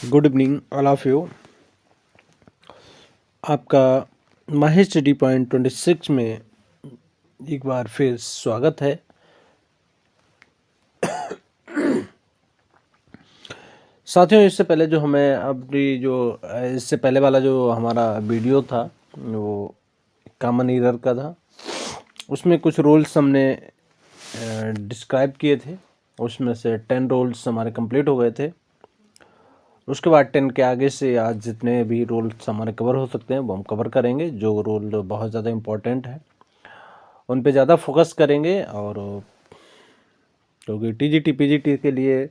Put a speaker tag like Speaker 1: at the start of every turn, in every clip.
Speaker 1: Good evening all of you. आपका माहिर study point 26 में एक बार फिर स्वागत है। साथियों, इससे पहले जो हमें अपनी जो इससे पहले वाला जो हमारा वीडियो था वो कॉमन ईरर का था। उसमें कुछ रूल्स हमने डिस्क्राइब किए थे। उसमें से 10 रूल्स हमारे कंप्लीट हो गए थे। उसके बाद 10 के आगे से आज जितने भी रूल्स हमारे कवर हो सकते हैं वो हम कवर करेंगे। जो रूल बहुत ज़्यादा इम्पोर्टेंट है उन पे ज़्यादा फोकस करेंगे। और क्योंकि टीजीटी पीजीटी के लिए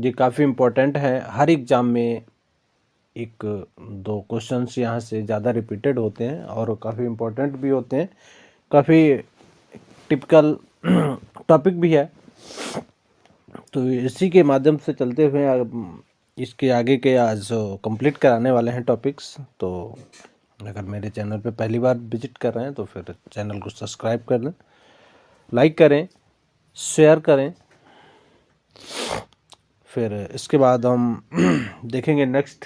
Speaker 1: ये काफ़ी इम्पोर्टेंट है। हर एग्ज़ाम में एक दो क्वेश्चंस यहाँ से ज़्यादा रिपीटेड होते हैं और काफ़ी इम्पोर्टेंट भी होते हैं। काफ़ी टिपिकल टॉपिक भी है। तो इसी के माध्यम से चलते हुए इसके आगे के आज कंप्लीट कराने वाले हैं टॉपिक्स। तो अगर मेरे चैनल पे पहली बार विजिट कर रहे हैं तो फिर चैनल को सब्सक्राइब कर लें, लाइक करें, शेयर करें। फिर इसके बाद हम देखेंगे नेक्स्ट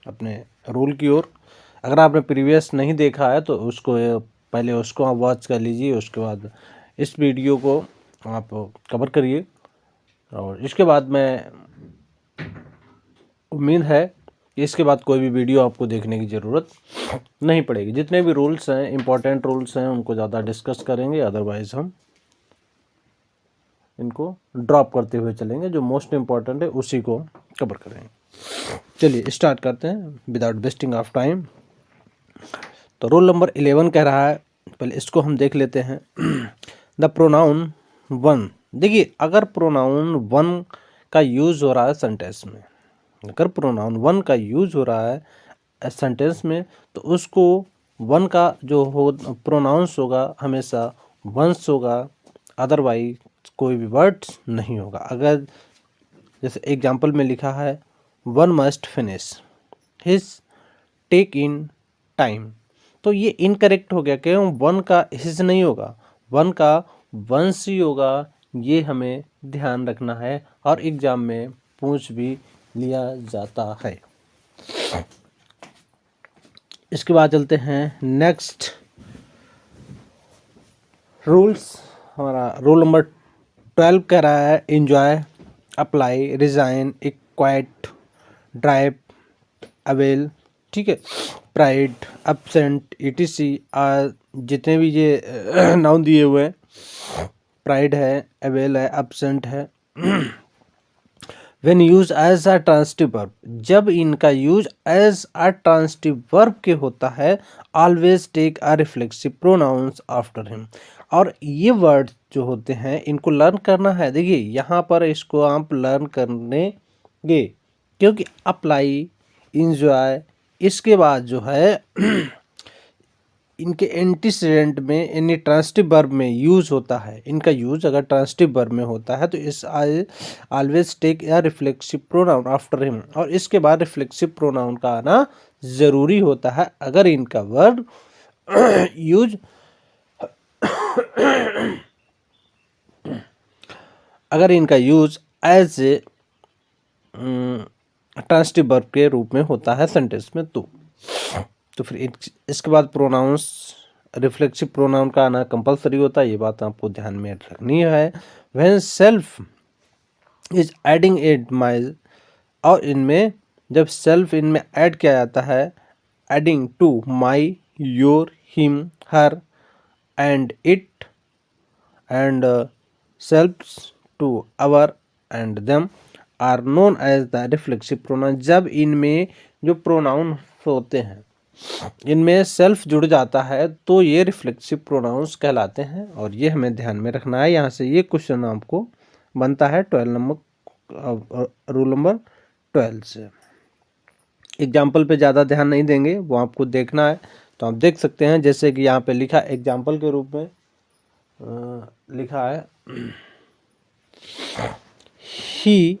Speaker 1: अपने रूल की ओर। अगर आपने प्रीवियस नहीं देखा है तो पहले उसको आप वॉच कर लीजिए। उसके बाद इस वीडियो को आप कवर करिए। और इसके बाद मैं उम्मीद है कि इसके बाद कोई भी वीडियो आपको देखने की ज़रूरत नहीं पड़ेगी। जितने भी रूल्स हैं, इम्पोर्टेंट रूल्स हैं, उनको ज़्यादा डिस्कस करेंगे। अदरवाइज हम इनको ड्रॉप करते हुए चलेंगे। जो मोस्ट इम्पॉर्टेंट है उसी को कवर करेंगे। चलिए स्टार्ट करते हैं विदाउट वेस्टिंग ऑफ टाइम। तो रूल नंबर 11 कह रहा है, पहले इसको हम देख लेते हैं। The pronoun one. देखिए, अगर प्रोनाउन वन का यूज़ हो रहा है सेंटेंस में, अगर प्रोनाउन वन का यूज़ हो रहा है सेंटेंस में, तो उसको वन का जो हो प्रोनाउंस होगा हमेशा वंस होगा। अदरवाइज कोई भी वर्ड्स नहीं होगा। अगर जैसे एग्जाम्पल में लिखा है one must finish his take in time, तो ये इनकरेक्ट हो गया। क्यों? वन का हिज नहीं होगा, वन का वंस ही होगा। ये हमें ध्यान रखना है और एग्जाम में पूछ भी लिया जाता है। इसके बाद चलते हैं नेक्स्ट रूल्स। हमारा रूल नंबर 12 कह रहा है enjoy, apply, resign, acquit, drive, avail, ठीक है, प्राइड, एब्सेंट, ईटीसी जितने भी ये नाउन दिए हुए हैं, प्राइड है, अवेल है, एब्सेंट है। When use as a transitive verb, जब इनका use as a transitive verb के होता है, always take a reflexive pronouns after him. और ये वर्ड जो होते हैं इनको लर्न करना है। देखिए यहाँ पर इसको आप लर्न करेंगे क्योंकि अप्लाई, इंजॉय, इसके बाद जो है इनके एंटीसीडेंट में यानी ट्रांसिटिव वर्ब में यूज होता है। इनका यूज अगर ट्रांसिटिव वर्ब में होता है तो इस ऑलवेज टेक या रिफ्लेक्सिव प्रोनाउन आफ्टर हिम, और इसके बाद रिफ्लेक्सिव प्रोनाउन का आना जरूरी होता है अगर इनका वर्ब यूज अगर इनका use as a transitive verb के रूप में होता है सेंटेंस में। तो फिर इसके बाद प्रोनाउंस रिफ्लेक्सिव प्रोनाउन का आना कंपलसरी होता है। ये बात आपको ध्यान में रखनी है। When self is adding it my, और इनमें जब सेल्फ इनमें ऐड किया जाता है, adding to my, your, him, her and it and self to our and them are known as the reflexive pronoun. जब इनमें जो प्रोनाउन होते हैं इनमें सेल्फ जुड़ जाता है तो ये रिफ्लेक्सिव प्रोनाउंस कहलाते हैं। और ये हमें ध्यान में रखना है। यहाँ से ये क्वेश्चन आपको बनता है 12 नंबर रूल नंबर 12 से। एग्जाम्पल पे ज़्यादा ध्यान नहीं देंगे, वो आपको देखना है तो आप देख सकते हैं। जैसे कि यहाँ पे लिखा एग्जाम्पल के रूप में लिखा है ही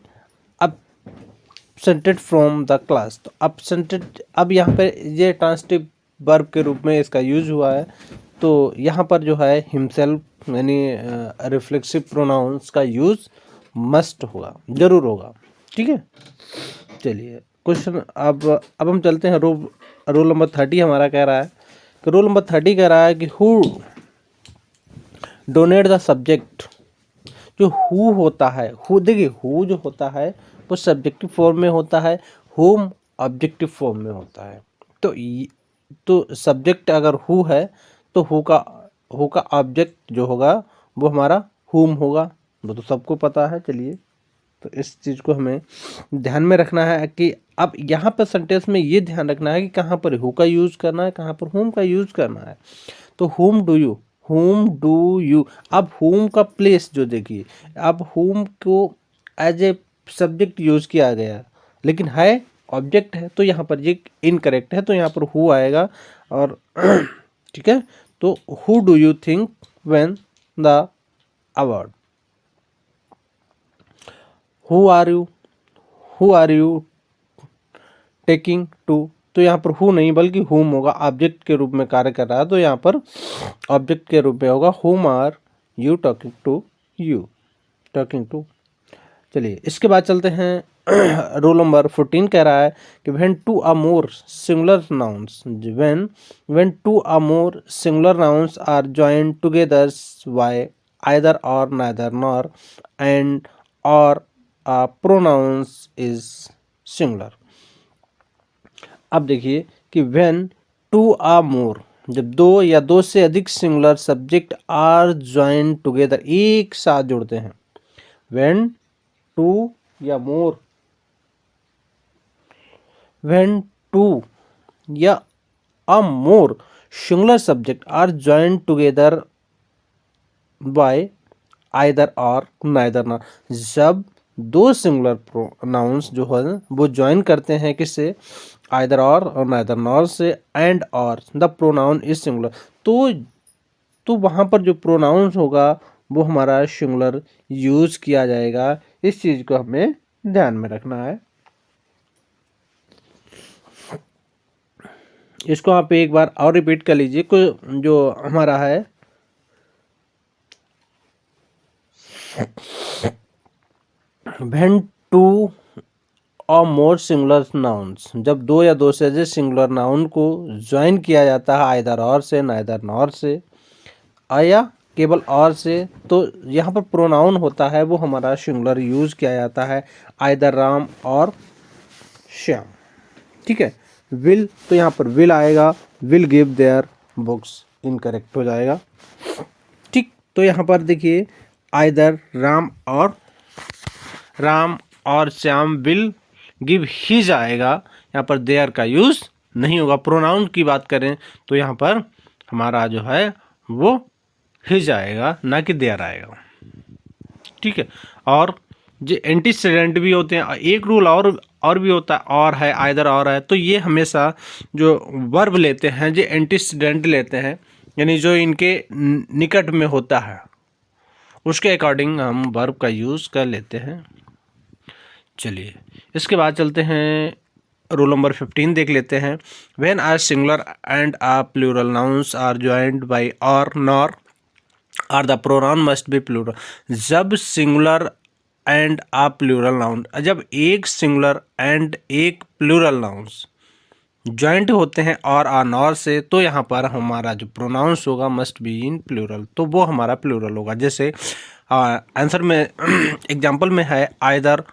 Speaker 1: absented फ्रॉम द क्लास। तो absented, अब यहाँ पे ये ट्रांसिटिव वर्ब के रूप में इसका यूज हुआ है, तो यहाँ पर जो है हिमसेल्फ यानी रिफ्लेक्सिव प्रोनाउंस का यूज मस्ट होगा, जरूर होगा। ठीक है, चलिए क्वेश्चन अब हम चलते हैं रोल नंबर 30 हमारा कह रहा है कि रोल नंबर 30 कह रहा है कि हु डोनेट द सब्जेक्ट। जो हु होता है, हु देखिए हु जो होता है वो सब्जेक्टिव फॉर्म में होता है, हुम ऑब्जेक्टिव फॉर्म में होता है। तो सब्जेक्ट अगर हु है तो हु का ऑब्जेक्ट जो होगा वो हमारा हुम होगा, वो तो सबको पता है। चलिए तो इस चीज़ को हमें ध्यान में रखना है कि अब यहाँ पर सेंटेंस में ये ध्यान रखना है कि कहाँ पर हु का यूज़ करना है, कहाँ पर हुम का यूज़ करना है। तो हुम डू यू, अब हुम का प्लेस जो देखिए, अब हुम को एज ए सब्जेक्ट यूज़ किया गया लेकिन है ऑब्जेक्ट है, तो यहाँ पर ये इनकरेक्ट है, तो यहाँ पर हु आएगा। और ठीक है, तो who do you think when the award, who are you taking to, तो यहाँ पर हु नहीं बल्कि हुम होगा, ऑब्जेक्ट के रूप में कार्य कर रहा है, तो यहाँ पर ऑब्जेक्ट के रूप में होगा हुम आर यू टॉकिंग टू। चलिए इसके बाद चलते हैं रोल नंबर 14 कह रहा है कि when two are more singular nouns, when two are more singular nouns are joined together by either और neither nor and or pronouns is singular. अब देखिए कि व्हेन टू आर मोर, जब दो या दो से अधिक singular subject are join together, एक साथ जुड़ते हैं, व्हेन टू या मोर, व्हेन टू या a more singular subject are join together by either और नाइदर नॉर, जब दो सिंगुलर प्रोनाउंस जो है वो ज्वाइन करते हैं किससे, आइदर और नाइदर नॉर से, एंड और द प्रोनाउन इज सिंगुलर, तो वहाँ पर जो प्रोनाउंस होगा वो हमारा सिंगुलर यूज किया जाएगा। इस चीज को हमें ध्यान में रखना है। इसको आप एक बार और रिपीट कर लीजिए, जो हमारा है व्हेन टू और मोर सिंगुलर नाउन्स, जब दो या दो से अधिक सिंगुलर नाउन को ज्वाइन किया जाता है आइदर और से, नाइदर नॉर से, या केवल और से, तो यहाँ पर प्रोनाउन होता है वो हमारा सिंगुलर यूज किया जाता है, आइदर राम और श्याम। ठीक है, विल, तो यहाँ पर विल आएगा, will give their books, incorrect हो जाएगा। ठीक, तो यहाँ पर देखिए आइदर राम और श्याम विल गिव हिज आएगा, यहाँ पर देयर का यूज नहीं होगा। प्रोनाउन की बात करें तो यहाँ पर हमारा जो है वो हिज आएगा, ना कि देयर आएगा। ठीक है, और जो एंटीसीडेंट भी होते हैं, एक रूल और भी होता है, और है, आइदर और है, तो ये हमेशा जो वर्ब लेते हैं, जो एंटीसीडेंट लेते हैं, यानी जो इनके निकट में होता है उसके अकॉर्डिंग हम वर्ब का यूज़ कर लेते हैं। चलिए इसके बाद चलते हैं रूल नंबर 15 देख लेते हैं। When are singular and a plural nouns are joined by or nor are the pronoun must be plural, जब singular and a plural noun, जब एक सिंगुलर एंड एक प्लूरल नाउन्स ज्वाइंट होते हैं और आ नॉर से, तो यहाँ पर हमारा जो प्रोनाउंस होगा मस्ट बी इन प्लूरल, तो वो हमारा प्लूरल होगा। जैसे आंसर में एग्जाम्पल में है आइदर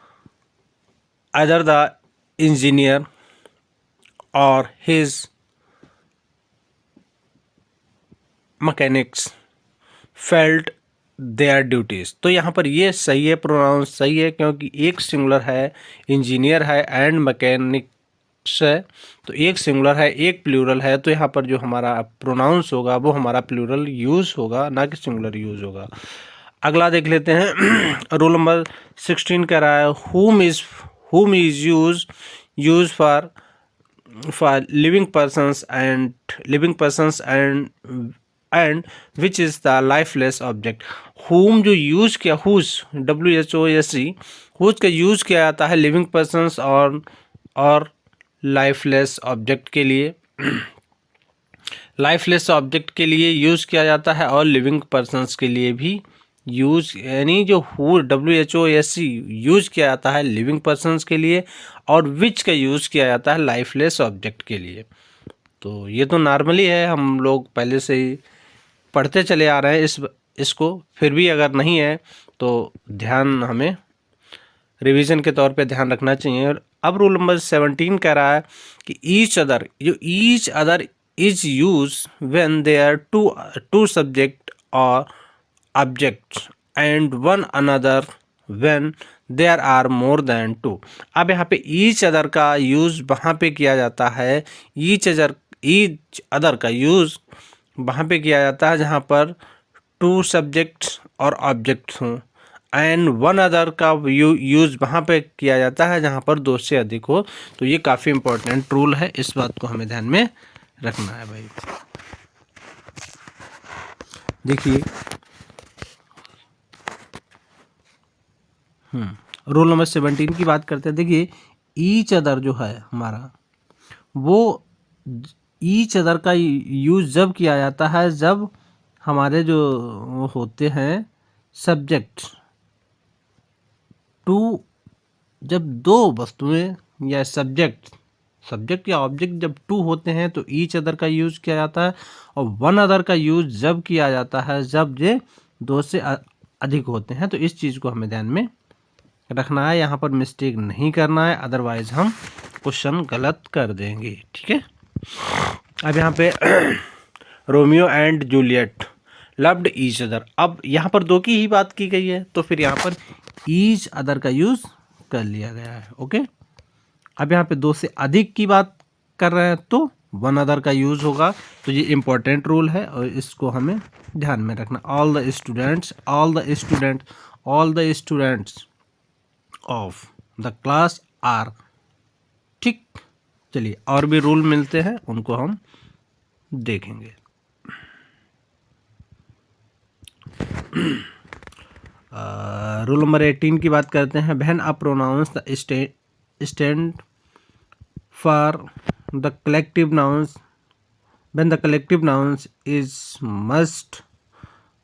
Speaker 1: द इंजीनियर और his mechanics felt their duties, तो यहाँ पर ये सही है, प्रोनाउंस सही है, क्योंकि एक सिंगुलर है, इंजीनियर है, एंड मैकेनिक्स है, तो एक सिंगुलर है, एक प्लूरल है, तो यहाँ पर जो हमारा प्रोनाउंस होगा वो हमारा प्लूरल यूज होगा, ना कि सिंगुलर यूज होगा। अगला देख लेते हैं रूल नंबर 16 कह रहा है whom is used for living persons and which is the lifeless object। whom जो यूज किया, whose whose का यूज किया जाता है लिविंग पर्सन्स और लाइफलेस ऑब्जेक्ट के लिए, लाइफलेस ऑब्जेक्ट के लिए यूज किया जाता है और लिविंग पर्सन्स के लिए भी यूज यानी जो हु WHO यूज किया जाता है लिविंग पर्सन्स के लिए, और विच का यूज किया जाता है लाइफलेस ऑब्जेक्ट के लिए। तो ये तो नॉर्मली है, हम लोग पहले से ही पढ़ते चले आ रहे हैं इसको, फिर भी अगर नहीं है तो ध्यान हमें रिवीजन के तौर पे ध्यान रखना चाहिए। और अब रूल नंबर 17 कह रहा है कि each other is use when they are two subject or objects and one another when there are more than two. अब यहाँ पे ईच अदर का यूज वहाँ पे किया जाता है, ईच अदर का यूज वहाँ पे किया जाता है जहाँ पर टू सब्जेक्ट्स और ऑब्जेक्ट्स हों, एंड वन अदर का यूज़ वहाँ पे किया जाता है जहाँ पर दो से अधिक हो। तो ये काफ़ी इम्पोर्टेंट रूल है, इस बात को हमें ध्यान में रखना है भाई। देखिए रूल नंबर 17 की बात करते हैं। देखिए ईच अदर जो है हमारा, वो ईच अदर का यूज जब किया जाता है जब हमारे जो होते हैं सब्जेक्ट टू, जब दो वस्तुएं या सब्जेक्ट या ऑब्जेक्ट जब टू होते हैं तो ईच अदर का यूज किया जाता है, और वन अदर का यूज जब किया जाता है जब ये दो से अधिक होते हैं। तो इस चीज़ को हमें ध्यान में रखना है, यहाँ पर मिस्टेक नहीं करना है, अदरवाइज हम क्वेश्चन गलत कर देंगे। ठीक है, अब यहाँ पे Romeo and Juliet loved each other, अब यहाँ पर दो की ही बात की गई है तो फिर यहाँ पर ईच अदर का यूज कर लिया गया है। ओके, अब यहाँ पे दो से अधिक की बात कर रहे हैं तो वन अदर का यूज होगा। तो ये इंपॉर्टेंट रूल है और इसको हमें ध्यान में रखना। All the students of the class are. ठीक, चलिए और भी रूल मिलते हैं, उनको हम देखेंगे। रूल नंबर 18 की बात करते हैं। When a pronouns the stand for the collective nouns, when the collective nouns is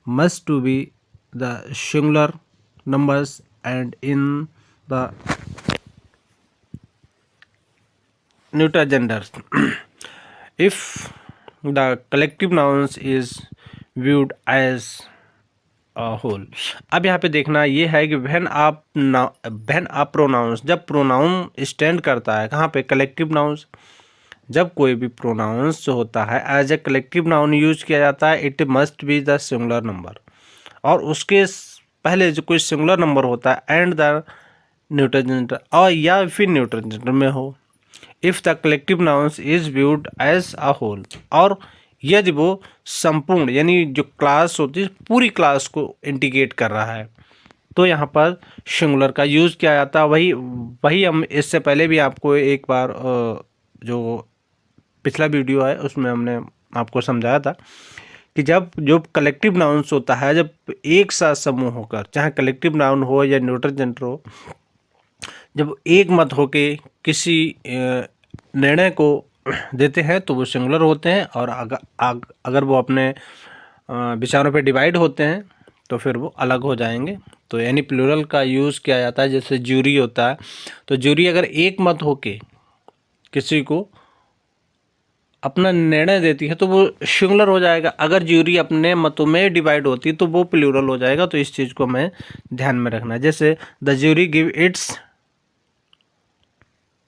Speaker 1: must to be the singular numbers and in the neuter genders if the collective nouns is viewed as a whole। अब यहाँ पे देखना ये है कि when आप pronounce, जब pronoun stand करता है कहाँ पे, कलेक्टिव नाउंस, जब कोई भी प्रोनाउंस होता है as a collective noun use किया जाता है, it must be the singular number, और उसके पहले जो कोई सिंगुलर नंबर होता है एंड द न्यूटर जेंडर, और या फिर न्यूटर जेंडर में हो। If the collective nouns is viewed as a whole, और यदि वो संपूर्ण यानी जो क्लास होती है पूरी क्लास को इंडिकेट कर रहा है तो यहाँ पर सिंगुलर का यूज़ किया जाता है। वही हम इससे पहले भी आपको एक बार जो पिछला वीडियो है उसमें हमने आपको समझाया था कि जब जो कलेक्टिव नाउन्स होता है, जब एक साथ समूह होकर, चाहे कलेक्टिव नाउन हो या न्यूटर जेंडर हो, जब एक मत होके किसी निर्णय को देते हैं तो वो सिंगुलर होते हैं, और अगर वो अपने विचारों पे डिवाइड होते हैं तो फिर वो अलग हो जाएंगे। तो यानी प्लूरल का यूज़ किया जाता है। जैसे ज्यूरी होता है, तो ज्यूरी अगर एक मत होके किसी को अपना निर्णय देती है तो वो सिंगुलर हो जाएगा। अगर ज्यूरी अपने मतों में डिवाइड होती है तो वो प्लूरल हो जाएगा। तो इस चीज़ को हमें ध्यान में रखना है। जैसे the jury give its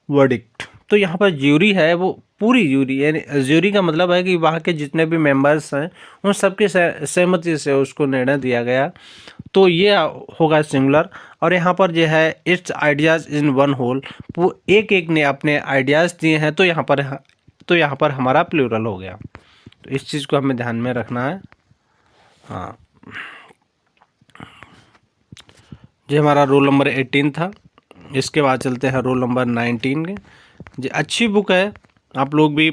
Speaker 1: verdict, तो यहाँ पर ज्यूरी है वो पूरी ज्यूरी, यानी ज्यूरी का मतलब है कि वहाँ के जितने भी मेंबर्स हैं उन सबकी सहमति से उसको निर्णय दिया गया, तो ये होगा सिंगुलर। और यहाँ पर जो है its ideas in one whole, वो एक एक ने अपने आइडियाज़ दिए हैं तो यहाँ पर हमारा प्लूरल हो गया। तो इस चीज़ को हमें ध्यान में रखना है। हाँ, ये हमारा रोल नंबर 18 था। इसके बाद चलते हैं रोल नंबर 19 के। जी अच्छी बुक है, आप लोग भी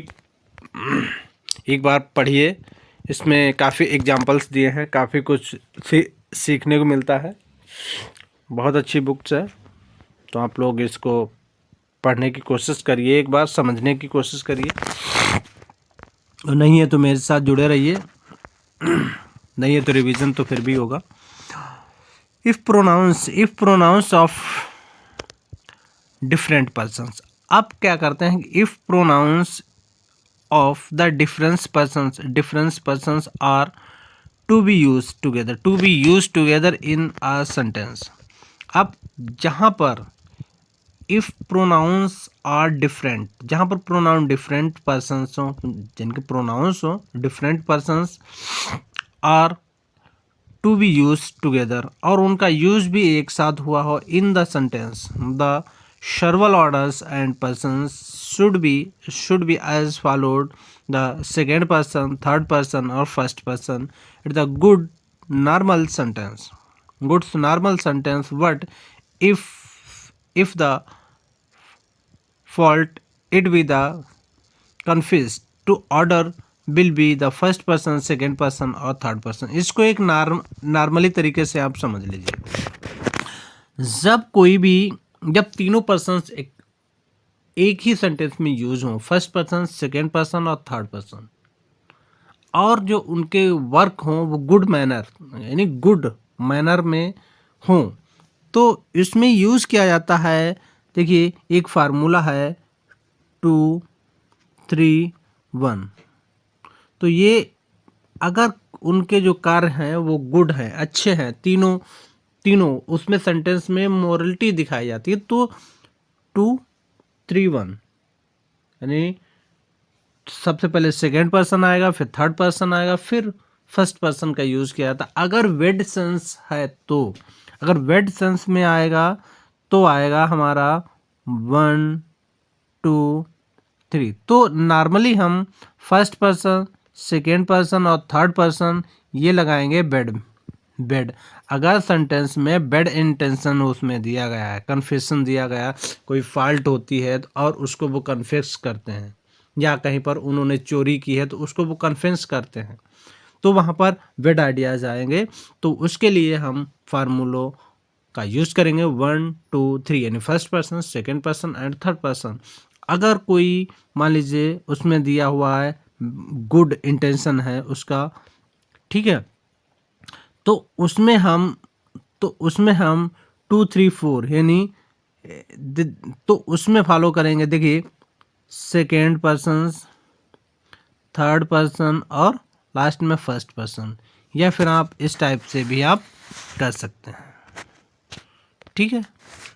Speaker 1: एक बार पढ़िए, इसमें काफ़ी एग्जाम्पल्स दिए हैं, काफ़ी कुछ सीखने को मिलता है। बहुत अच्छी बुक्स है, तो आप लोग इसको पढ़ने की कोशिश करिए, एक बार समझने की कोशिश करिए, और नहीं है तो मेरे साथ जुड़े रहिए, नहीं है तो रिवीजन तो फिर भी होगा। If pronouns of different persons. अब क्या करते हैं, if pronouns of the difference persons are to be use together in a sentence. अब जहाँ पर इफ प्रोनाउंस आर डिफरेंट, जहाँ पर प्रोनाउन डिफरेंट पर्सन्स हो, जिनके प्रोनाउंस हो different persons, are to be use together, और उनका यूज भी एक साथ हुआ हो in the sentence, the several orders and persons should be as followed, the second person, third person और first person. It the good normal sentence, but if the fault it be the confessed to order will be the first person, second person और third person। इसको एक normally तरीके से आप समझ लीजिए। जब तीनों पर्सन्स एक ही सेंटेंस में यूज हों, फर्स्ट पर्सन, सेकेंड पर्सन और थर्ड पर्सन, और जो उनके वर्क हों वो गुड मैनर में हों, तो इसमें यूज़ किया जाता है। देखिए एक फार्मूला है 2 3 1। तो ये अगर उनके जो कार्य हैं वो गुड हैं, अच्छे हैं, तीनों उसमें सेंटेंस में मोरलिटी दिखाई जाती है, तो 2 3 1 यानी सबसे पहले सेकेंड पर्सन आएगा, फिर थर्ड पर्सन आएगा, फिर फर्स्ट पर्सन का यूज़ किया जाता। अगर वेड सेंस है तो, अगर वेड सेंस में आएगा तो आएगा हमारा 1 2 3। तो नॉर्मली हम फर्स्ट पर्सन, सेकेंड पर्सन और थर्ड पर्सन ये लगाएंगे बेड। अगर सेंटेंस में बेड इंटेंशन उसमें दिया गया है, कन्फेशन दिया गया, कोई फॉल्ट होती है और उसको वो कन्फेस करते हैं, या कहीं पर उन्होंने चोरी की है तो उसको वो कन्फेस करते हैं, तो वहाँ पर वेड आइडियाज आएंगे। तो उसके लिए हम फार्मूलों का यूज़ करेंगे 1 2 3, यानी first person, second person and third person. अगर कोई मान लीजिए उसमें दिया हुआ है गुड इंटेंशन है उसका, ठीक है, तो उसमें हम 2 3 4 यानी तो उसमें फॉलो करेंगे। देखिए सेकेंड पर्सन, थर्ड पर्सन और लास्ट में फर्स्ट पर्सन, या फिर आप इस टाइप से भी आप कर सकते हैं। ठीक है,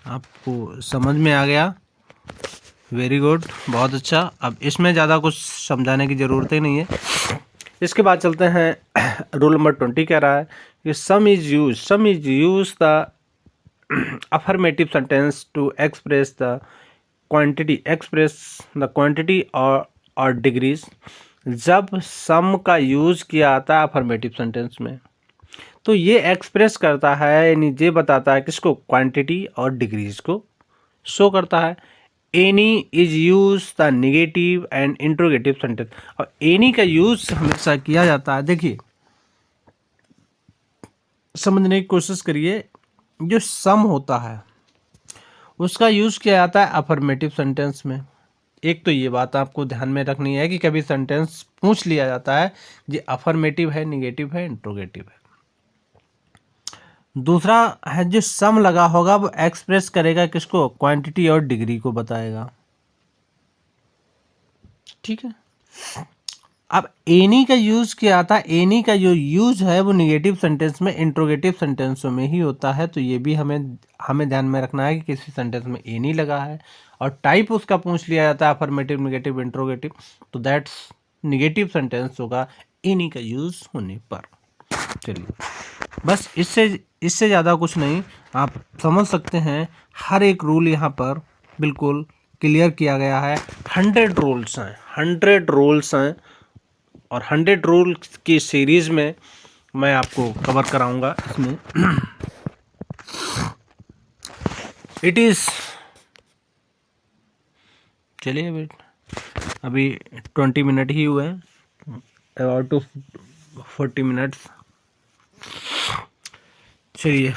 Speaker 1: आपको समझ में आ गया, वेरी गुड, बहुत अच्छा। अब इसमें ज़्यादा कुछ समझाने की ज़रूरत ही नहीं है। इसके बाद चलते हैं रूल नंबर 20 कह रहा है कि some is use the affirmative sentence to express the quantity or degrees. जब सम का यूज़ किया जाता है अफर्मेटिव सेंटेंस में, तो ये एक्सप्रेस करता है, यानी ये बताता है किसको, क्वांटिटी और डिग्रीज को शो करता है। Any is use the negative and interrogative sentence. और एनी का यूज हमेशा किया जाता है। देखिए समझने की कोशिश करिए, जो सम होता है उसका यूज किया जाता है अफर्मेटिव सेंटेंस में। एक तो ये बात आपको ध्यान में रखनी है कि कभी सेंटेंस पूछ लिया जाता है ये अफर्मेटिव है, निगेटिव है, इंट्रोगेटिव है। दूसरा है जो सम लगा होगा वो एक्सप्रेस करेगा किसको, क्वांटिटी और डिग्री को बताएगा। ठीक है, अब एनी का यूज क्या आता है, एनी का जो यूज है वो निगेटिव सेंटेंस में, इंट्रोगेटिव सेंटेंसों में ही होता है। तो ये भी हमें ध्यान में रखना है कि किसी सेंटेंस में एनी लगा है और टाइप उसका पूछ लिया जाता है अफर्मेटिव, निगेटिव, इंट्रोगेटिव, तो दैट्स निगेटिव सेंटेंस होगा एनी का यूज होने पर। चलिए बस इससे ज़्यादा कुछ नहीं, आप समझ सकते हैं। हर एक रूल यहाँ पर बिल्कुल क्लियर किया गया है। 100 रूल्स हैं और 100 रूल्स की सीरीज में मैं आपको कवर कराऊंगा इसमें। इट इज़, चलिए अभी 20 मिनट ही हुए हैं, अबाउट टू 40 मिनट्स। चलिए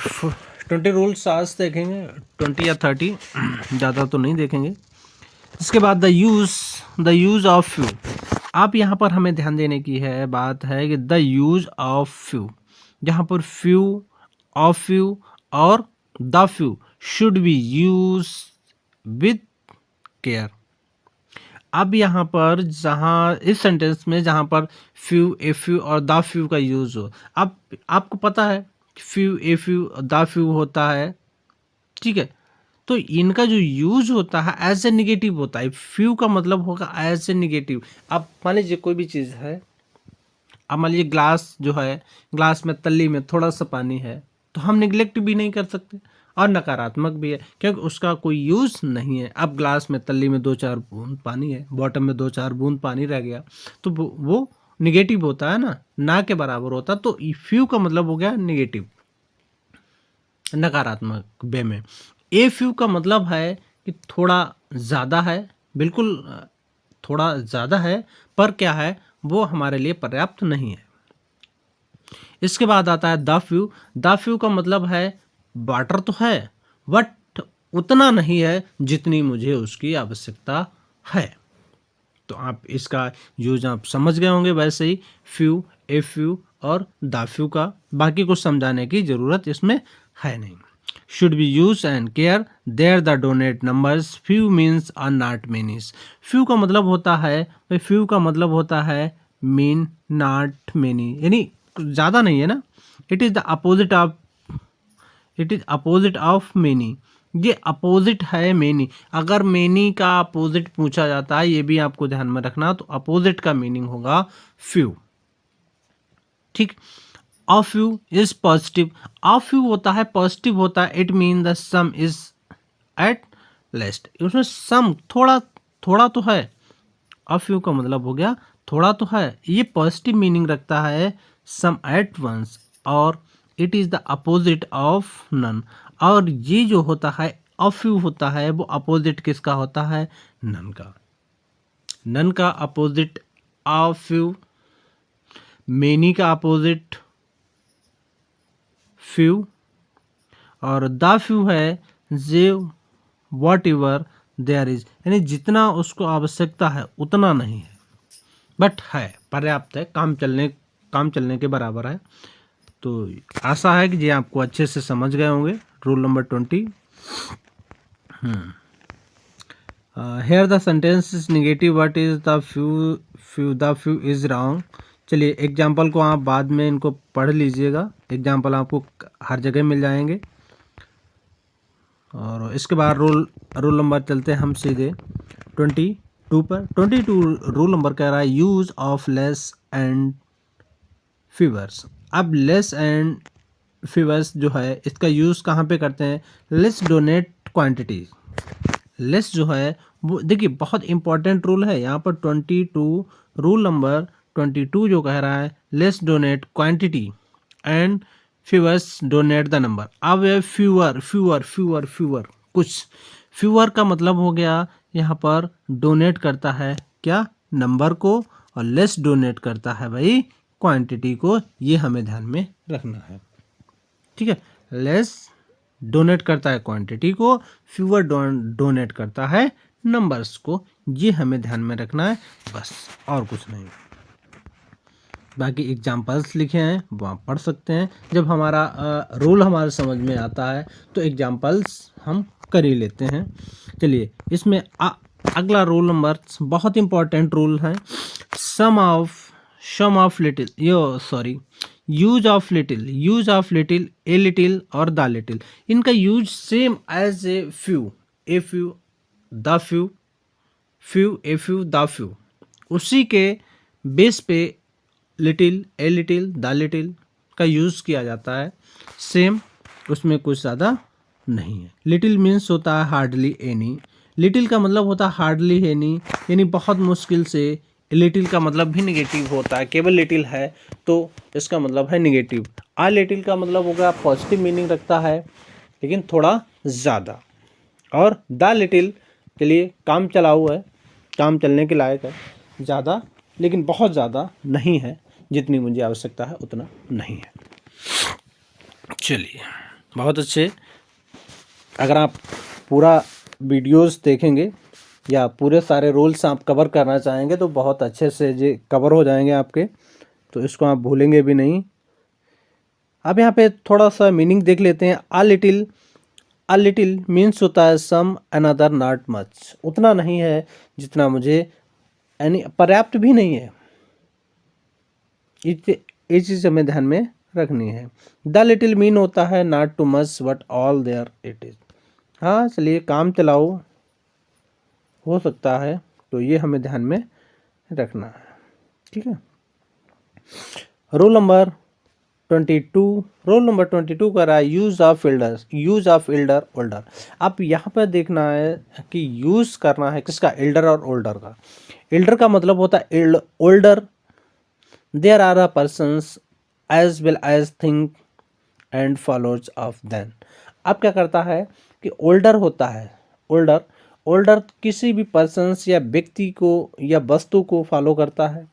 Speaker 1: 20 रूल्स आज देखेंगे, 20 या 30, ज़्यादा तो नहीं देखेंगे। इसके बाद द यूज़ ऑफ फ्यू। आप यहाँ पर हमें ध्यान देने की बात है कि द यूज़ ऑफ फ्यू, जहाँ पर फ्यू, ऑफ फ्यू और the few should be use with care. अब यहाँ पर जहाँ इस सेंटेंस में जहाँ पर फ्यू, ए फ्यू और द फ्यू का यूज हो, अब आपको पता है few, a few, the few होता है, ठीक है। तो इनका जो यूज होता है एज ए निगेटिव होता है। फ्यू का मतलब होगा एज ए निगेटिव। अब मान लीजिए कोई भी चीज़ है, अब मान लीजिए ग्लास जो है, ग्लास में तल्ली में थोड़ा सा पानी है, तो हम निगलेक्ट भी नहीं कर सकते और नकारात्मक भी है क्योंकि उसका कोई यूज़ नहीं है। अब ग्लास में तल्ली में 2-4 बूंद पानी है, बॉटम में 2-4 बूंद पानी रह गया, तो वो निगेटिव होता है ना के बराबर होता। तो फ्यू का मतलब हो गया निगेटिव, नकारात्मक वे में। ए फ्यू का मतलब है कि थोड़ा ज़्यादा है, बिल्कुल थोड़ा ज़्यादा है, पर क्या है वो हमारे लिए पर्याप्त नहीं है। इसके बाद आता है द फ्यू। द फ्यू का मतलब है वाटर तो है बट उतना नहीं है जितनी मुझे उसकी आवश्यकता है। तो आप इसका यूज आप समझ गए होंगे। वैसे ही फ्यू, ए फ्यू और द फ्यू का बाकी कुछ समझाने की ज़रूरत इसमें है नहीं। Should be use and care there the donate numbers few means are not manies. Few का मतलब होता है भाई, फ्यू का मतलब होता है मीन नॉट मेनी, यानी ज़्यादा नहीं है ना। It is the opposite of, it is opposite of many. ये अपोजिट है मेनी। अगर मेनी का अपोजिट पूछा जाता है, ये भी आपको ध्यान में रखना, तो अपोजिट का मीनिंग होगा फ्यू, ठीक। A few is positive. A few होता है पॉजिटिव होता है, it mean the some is at least. उसमें सम थोड़ा थोड़ा तो है। अ फ्यू का मतलब हो गया थोड़ा तो है, ये पॉजिटिव मीनिंग रखता है सम एट वंस, और it is the opposite of none. और ये जो होता है अ फ्यू होता है वो अपोजिट किसका होता है, नन का। नन का अपोजिट अ फ्यू, मेनी का अपोजिट फ्यू, और द फ्यू है जे वॉट एवर देयर इज, यानी जितना उसको आवश्यकता है उतना नहीं है बट है, पर्याप्त है, काम चलने के बराबर है। तो आशा है कि ये आपको अच्छे से समझ गए होंगे। Rule number 20। Here the sentence is negative, what is the few is wrong. चलिए एग्जाम्पल को आप बाद में इनको पढ़ लीजिएगा, एग्जाम्पल आपको हर जगह मिल जाएंगे। और इसके बाद रूल नंबर चलते हैं हम सीधे 22 पर। 22 रूल नंबर कह रहा है use of less and fevers. अब लेस एंड फीवर्स जो है इसका यूज़ कहाँ पे करते हैं, लेस डोनेट क्वांटिटी। लेस जो है वो देखिए बहुत इंपॉर्टेंट रूल है यहाँ पर। 22 रूल नंबर 22 जो कह रहा है less donate quantity and fevers donate the number. अब ये फ्यूअर फ्यूअर फ्यूअर फ्यूअर, कुछ फ्यूअर का मतलब हो गया यहाँ पर डोनेट करता है क्या, नंबर को, और लेस डोनेट करता है भाई क्वांटिटी को। ये हमें ध्यान में रखना है, ठीक है। लेस डोनेट करता है क्वांटिटी को, फ्यूअर डोनेट करता है नंबर्स को। ये हमें ध्यान में रखना है बस, और कुछ नहीं। बाकी एग्जाम्पल्स लिखे हैं वो आप पढ़ सकते हैं। जब हमारा रूल हमारे समझ में आता है तो एग्जाम्पल्स हम कर ही लेते हैं। चलिए इसमें अगला रूल नंबर बहुत इंपॉर्टेंट रूल है, some of little, use of little, a little और द लिटिल। इनका use same as a few, a few, the few, few, a few, the few. उसी के बेस पे little, a little, the little का use किया जाता है same, उसमें कुछ ज़्यादा नहीं है। लिटिल मीन्स होता है हार्डली एनी। लिटिल का मतलब होता है हार्डली एनी, यानी बहुत मुश्किल से। लिटिल का मतलब भी निगेटिव होता है, केवल लिटिल है तो इसका मतलब है निगेटिव। आ लिटिल का मतलब होगा पॉजिटिव मीनिंग रखता है लेकिन थोड़ा ज़्यादा। और द लिटिल के लिए काम चलाऊ है, काम चलने के लायक है, ज़्यादा लेकिन बहुत ज़्यादा नहीं है, जितनी मुझे आवश्यकता है उतना नहीं है। चलिए बहुत अच्छे। अगर आप पूरा वीडियोस देखेंगे या पूरे सारे रूल्स आप कवर करना चाहेंगे तो बहुत अच्छे से ये कवर हो जाएंगे आपके, तो इसको आप भूलेंगे भी नहीं। अब यहाँ पे थोड़ा सा मीनिंग देख लेते हैं। अ लिटिल मीन्स होता है सम, अनदर नॉट मच, उतना नहीं है जितना मुझे, यानी पर्याप्त भी नहीं है। ये चीज़ हमें ध्यान में रखनी है। द लिटिल मीन होता है not too much but all there it is. हाँ चलिए, काम चलाओ हो सकता है, तो ये हमें ध्यान में रखना है। ठीक है। रोल नंबर 22, रोल नंबर 22 कर रहा है use of elders, use of Elder older. अब यहाँ पर देखना है कि यूज करना है किसका, एल्डर और ओल्डर का। एल्डर का मतलब होता है older, there are a persons as well as thing and followers of them. अब क्या करता है कि ओल्डर होता है, ओल्डर, ओल्डर किसी भी पर्सन्स या व्यक्ति को या वस्तु को फॉलो करता है।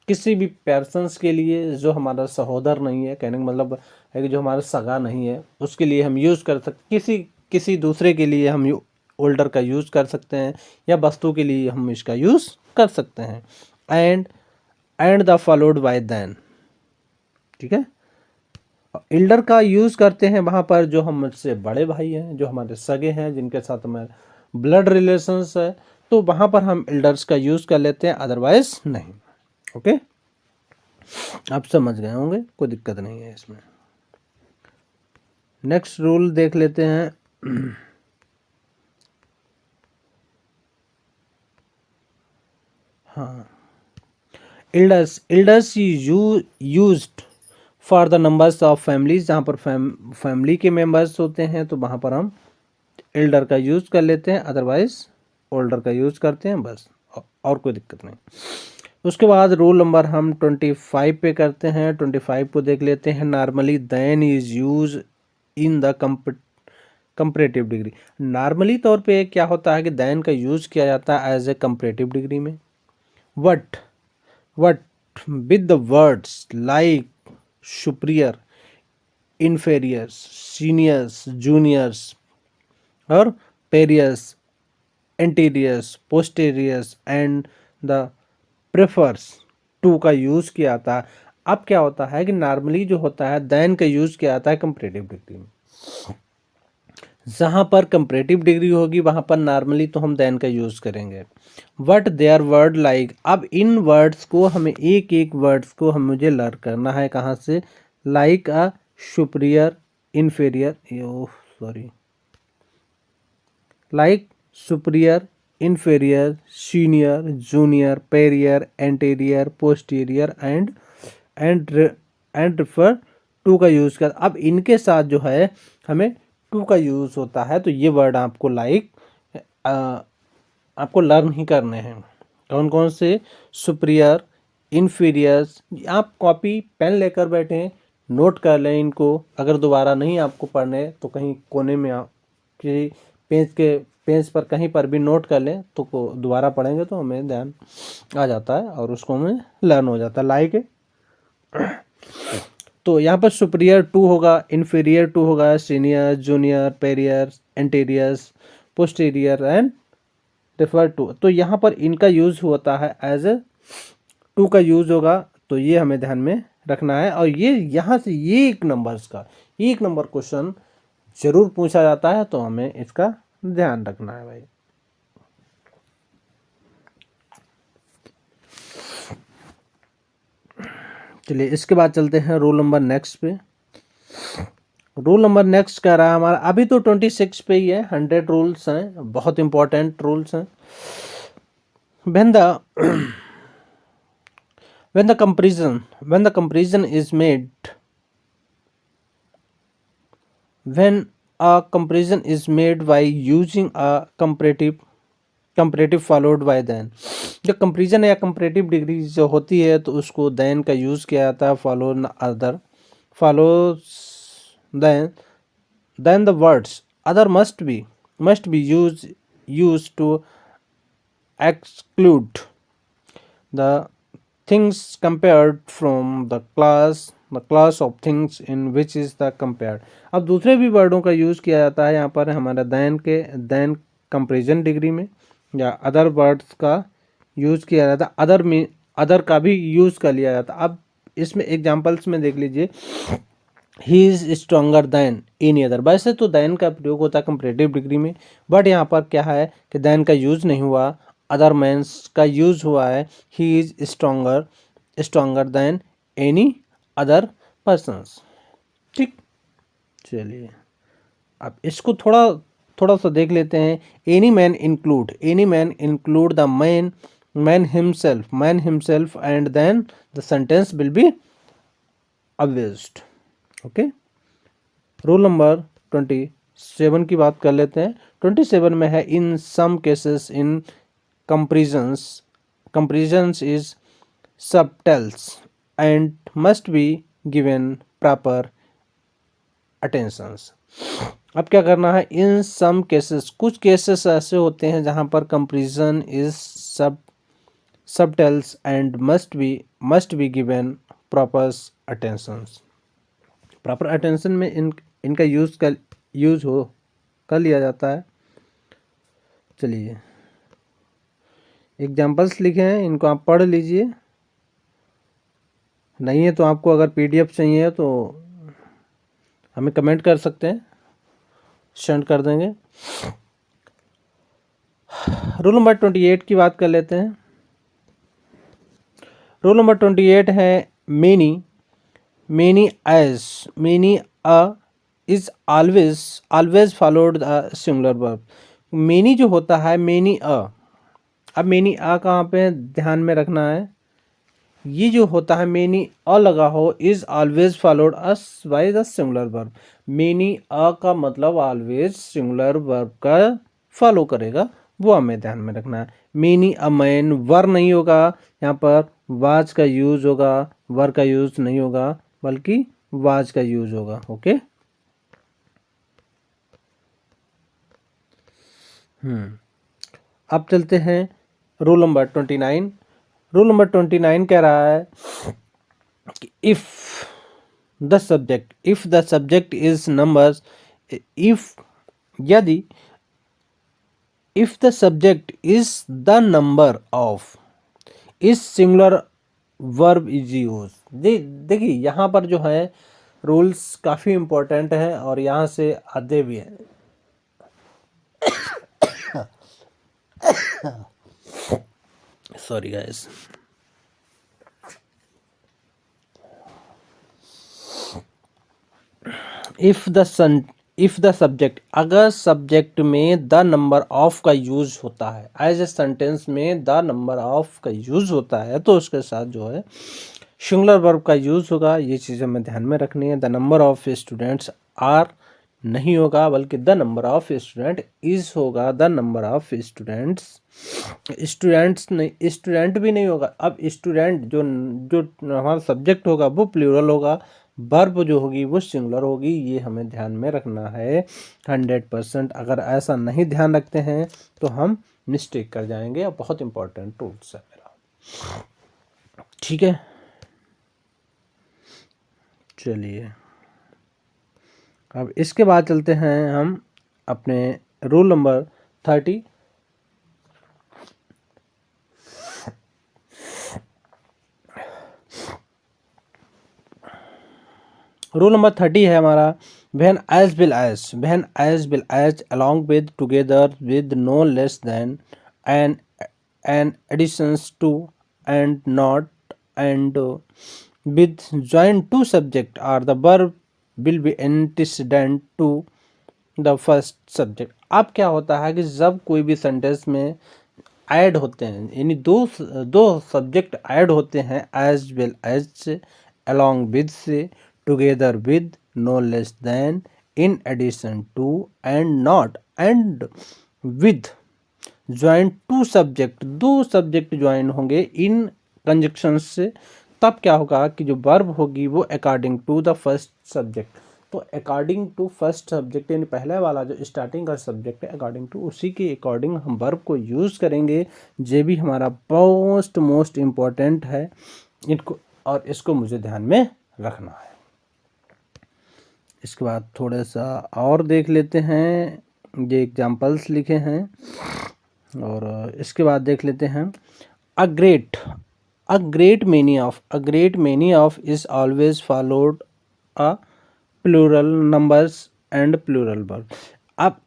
Speaker 1: किसी भी पर्सन्स के लिए जो हमारा सहोदर नहीं है, कहने का मतलब है कि जो हमारा सगा नहीं है, उसके लिए हम यूज़ कर सकते, किसी दूसरे के लिए हम ओल्डर का यूज़ कर सकते हैं, या वस्तु के लिए हम इसका यूज़ कर सकते हैं। And the followed by then. ठीक है। एल्डर का यूज़ करते हैं वहाँ पर जो हमसे बड़े भाई हैं, जो हमारे सगे हैं, जिनके साथ हमारे ब्लड रिलेशंस है, तो वहाँ पर हम एल्डर्स का यूज़ कर लेते हैं, अदरवाइज नहीं। ओके, आप समझ गए होंगे, कोई दिक्कत नहीं है इसमें। नेक्स्ट रूल देख लेते हैं। हाँ, elders used for the numbers of families. जहाँ पर फैमिली के मेंबर्स होते हैं तो वहाँ पर हम एल्डर का यूज़ कर लेते हैं, अदरवाइज ओल्डर का यूज़ करते हैं, बस, और कोई दिक्कत नहीं। उसके बाद रूल नंबर हम 25 पे करते हैं। 25 को देख लेते हैं। Normally then is use in the comparative degree. Normally तौर पे क्या होता है कि देन का यूज़ किया जाता है एज ए कंपैरेटिव डिग्री में। But with the words like superior, inferiors, seniors, juniors और priors, anteriors, posteriors and the prefers to का यूज़ किया जाता है। अब क्या होता है कि नॉर्मली जो होता है देन का यूज़ किया जाता है कंपैरेटिव डिग्री में। जहाँ पर कंपैरेटिव डिग्री होगी वहाँ पर नॉर्मली तो हम देन का यूज़ करेंगे। What there word like. अब इन वर्ड्स को हमें एक एक वर्ड्स को हम मुझे लर्न करना है। कहाँ से? Like a superior, inferior, sorry, like superior, inferior, senior, junior, prior, anterior, posterior and refer to का यूज़ कर। अब इनके साथ जो है हमें टू का यूज़ होता है, तो ये वर्ड आपको आपको लर्न ही करने हैं। कौन कौन से? Superior, inferiors. आप कॉपी पेन लेकर बैठें, नोट कर लें इनको। अगर दोबारा नहीं आपको पढ़ने तो कहीं कोने में आप किसी पेज पर कहीं पर भी नोट कर लें, तो दोबारा पढ़ेंगे तो हमें ध्यान आ जाता है और उसको हमें लर्न हो जाता है। लाइक तो यहाँ पर सुपीरियर टू होगा, इन्फीरियर टू होगा, senior, junior, prior, anteriors, posterior and refer to. तो यहाँ पर इनका यूज़ होता है एज ए टू का यूज़ होगा, तो ये हमें ध्यान में रखना है। और ये यहाँ से ये एक नंबर क्वेश्चन जरूर पूछा जाता है, तो हमें इसका ध्यान रखना है भाई। चलिए इसके बाद चलते हैं रोल नंबर नेक्स्ट पे। रूल नंबर नेक्स्ट कह रहा है हमारा, अभी तो 26 पे ही है, 100 रूल्स हैं, बहुत इंपॉर्टेंट रूल्स हैं। when the comparison is made, when a comparison is made by using a comparative followed by then। जो कंपेरिजन या कंपैरेटिव डिग्री जो होती है तो उसको then का यूज़ किया जाता है, follows then the words other must be used to exclude the things compared from the class of things in which is the compared। अब दूसरे भी वर्डों का यूज़ किया जाता है यहाँ पर हमारा देन कंपेरिजन डिग्री में, या अदर वर्ड्स का यूज़ किया जाता है, अदर का भी यूज़ कर लिया जाता है। अब इसमें एग्जांपल्स में देख लीजिए, he is stronger than any other. वैसे तो दैन का प्रयोग होता है कंपैरेटिव डिग्री में, बट यहाँ पर क्या है कि दैन का यूज नहीं हुआ, अदर मैंस का यूज हुआ है। He is stronger than any other persons. ठीक, चलिए अब इसको थोड़ा थोड़ा सा देख लेते हैं। Any man include the man himself and then the sentence will be abused. Okay, rule number 27 की बात कर लेते हैं। 27 में है in some cases in comparisons is subtles and must be given proper attentions. अब क्या करना है, इन सम केसेस, कुछ केसेस ऐसे होते हैं जहां पर comparison is subtles and must be given proper attentions. Proper attention में इनका यूज कर लिया जाता है। चलिए एग्जाम्पल्स लिखे हैं, इनको आप पढ़ लीजिए। नहीं है तो आपको अगर पीडीएफ चाहिए तो हमें कमेंट कर सकते हैं, सेंड कर देंगे। रूल नंबर 28 की बात कर लेते हैं। रूल नंबर 28 है many is always followed the singular verb. Many जो होता है, अब मेनी कहाँ पे ध्यान में रखना है, ये जो होता है मेनी लगा हो is always followed us by the singular verb. Many का मतलब ऑलवेज सिंगुलर वर्ब का फॉलो करेगा, वो हमें ध्यान में रखना है। मेनी अ मैन, वर नहीं होगा यहाँ पर, वाज का यूज होगा, वर का यूज नहीं होगा बल्कि वाज का यूज होगा। ओके, अब चलते हैं रूल नंबर 29। रूल नंबर 29 कह रहा है कि if the subject is numbers, यदि if the subject is the number of is singular verb is use. देखिए यहाँ पर जो है रूल्स काफ़ी इंपॉर्टेंट हैं और यहाँ से आते भी हैं। Sorry guys, if the subject, अगर सब्जेक्ट में द नंबर ऑफ का यूज होता है, एज ए सेंटेंस में द नंबर ऑफ का यूज होता है, तो उसके साथ जो है सिंगुलर वर्ब का यूज होगा। ये चीज़ हमें ध्यान में रखनी है। The number of students are नहीं होगा बल्कि the number of student is होगा। द नंबर ऑफ स्टूडेंट्स नहीं, स्टूडेंट भी नहीं होगा। अब स्टूडेंट जो हमारा सब्जेक्ट होगा वो प्लूरल होगा, वर्ब जो होगी वो सिंगुलर होगी। ये हमें ध्यान में रखना है 100%। अगर ऐसा नहीं ध्यान रखते हैं तो हम मिस्टेक कर जाएंगे, और बहुत इंपॉर्टेंट रूल्स है मेरा। ठीक है, चलिए अब इसके बाद चलते हैं हम अपने रूल नंबर 30। रूल नंबर 30 है हमारा, when as will as along with together with no less than an additions to and not and with joined to subject or the verb will be antecedent to the first subject। अब क्या होता है कि जब कोई भी sentence में add होते हैं, यानी दो सब्जेक्ट ऐड होते हैं, एज वेल एज से, अलॉन्ग विद से, together with, no less than, in addition to, and not, and with join to subject, दो सब्जेक्ट ज्वाइन होंगे इन कंजक्शन से, तब क्या होगा कि जो वर्ब होगी वो according to the first subject. तो अकॉर्डिंग टू फर्स्ट सब्जेक्ट यानी पहले वाला जो स्टार्टिंग का सब्जेक्ट है, अकॉर्डिंग टू उसी के अकॉर्डिंग हम वर्ब को यूज़ करेंगे। ये भी हमारा मोस्ट इम्पॉर्टेंट है इनको, और इसको मुझे ध्यान में रखना है। इसके बाद थोड़ा सा और देख लेते हैं, ये एग्जाम्पल्स लिखे हैं, और इसके बाद देख लेते हैं a great many of is always followed a plural numbers and plural verb. अब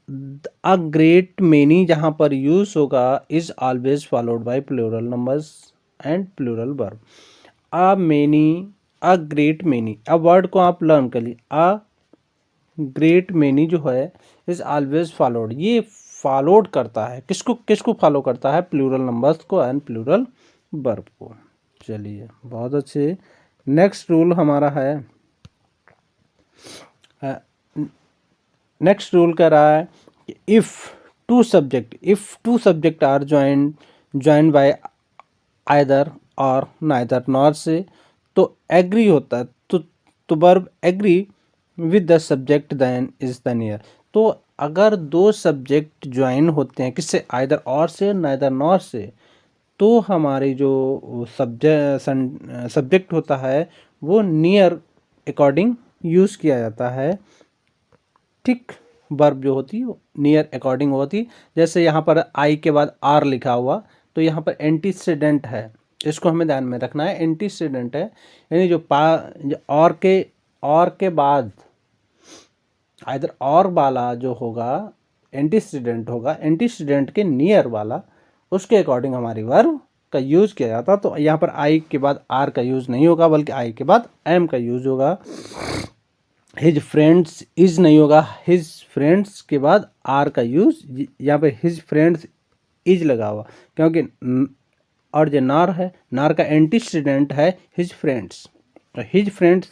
Speaker 1: अ ग्रेट मेनी जहाँ पर यूज होगा is always followed by plural numbers and plural verb. A many, a great many, अब word को आप learn कर ली। अ great many जो है इज ऑलवेज फॉलोड, ये फॉलोड करता है किसको, किसको फॉलो करता है, प्लूरल नंबर्स को एंड प्लूरल वर्ब को। चलिए बहुत अच्छे। नेक्स्ट रूल हमारा है, नेक्स्ट रूल कह रहा है कि if two subject are joined by either और नाइदर नॉर से तो एग्री होता है, तो verb agree with the subject then is the near. तो अगर दो सब्जेक्ट ज्वाइन होते हैं किससे, आइदर और से नाइदर नॉर से, तो हमारी जो सब्जेक्ट होता है वो नियर अकॉर्डिंग यूज़ किया जाता है। ठीक, वर्ब जो होती है नियर अकॉर्डिंग होती। जैसे यहाँ पर आई के बाद आर लिखा हुआ, तो यहाँ पर एंटीसीडेंट है, इसको हमें ध्यान में रखना है, एंटीसीडेंट है, यानी जो और के बाद इधर और वाला जो होगा एंटीसीडेंट होगा, एंटीसीडेंट के नियर वाला, उसके अकॉर्डिंग हमारी वर्ब का यूज़ किया जाता। तो यहाँ पर आई के बाद आर का यूज़ नहीं होगा, बल्कि आई के बाद एम का यूज़ होगा। हिज फ्रेंड्स इज नहीं होगा, हिज फ्रेंड्स के बाद आर का यूज, यहाँ पे हिज फ्रेंड्स इज लगा हुआ, क्योंकि और जो नार है, नार का एंटीसीडेंट है हिज फ्रेंड्स, तो हिज फ्रेंड्स,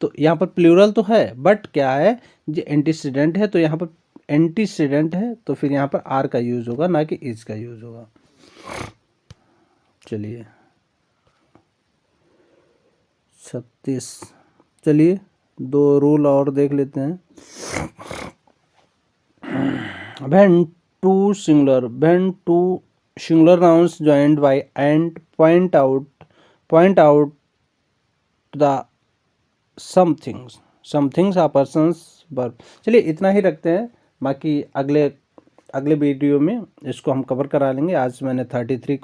Speaker 1: तो यहाँ पर प्लूरल तो है बट क्या है, जो एंटीसीडेंट है, तो यहाँ पर एंटीसीडेंट है, तो फिर यहाँ पर आर का यूज होगा, ना कि इज का यूज होगा। चलिए 36, चलिए दो रूल और देख लेते हैं। when two singular nouns joined by and point out the some things are persons verb। चलिए इतना ही रखते हैं, बाकी अगले वीडियो में इसको हम कवर करा लेंगे। आज मैंने 33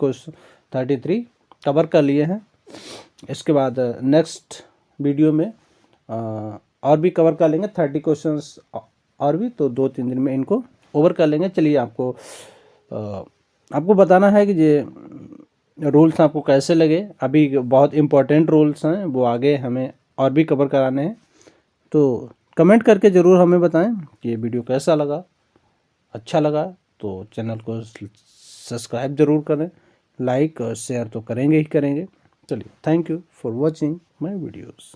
Speaker 1: कवर कर लिए हैं, इसके बाद नेक्स्ट वीडियो में और भी कवर कर लेंगे 30 क्वेश्चंस और भी, तो 2-3 दिन में इनको ओवर कर लेंगे। चलिए आपको बताना है कि ये रूल्स आपको कैसे लगे। अभी बहुत इम्पोर्टेंट रूल्स हैं, वो आगे हमें और भी कवर कराने हैं, तो कमेंट करके ज़रूर हमें बताएं कि ये वीडियो कैसा लगा। अच्छा लगा तो चैनल को सब्सक्राइब ज़रूर करें, लाइक और शेयर तो करेंगे ही करेंगे। चलिए, thank you for watching my videos.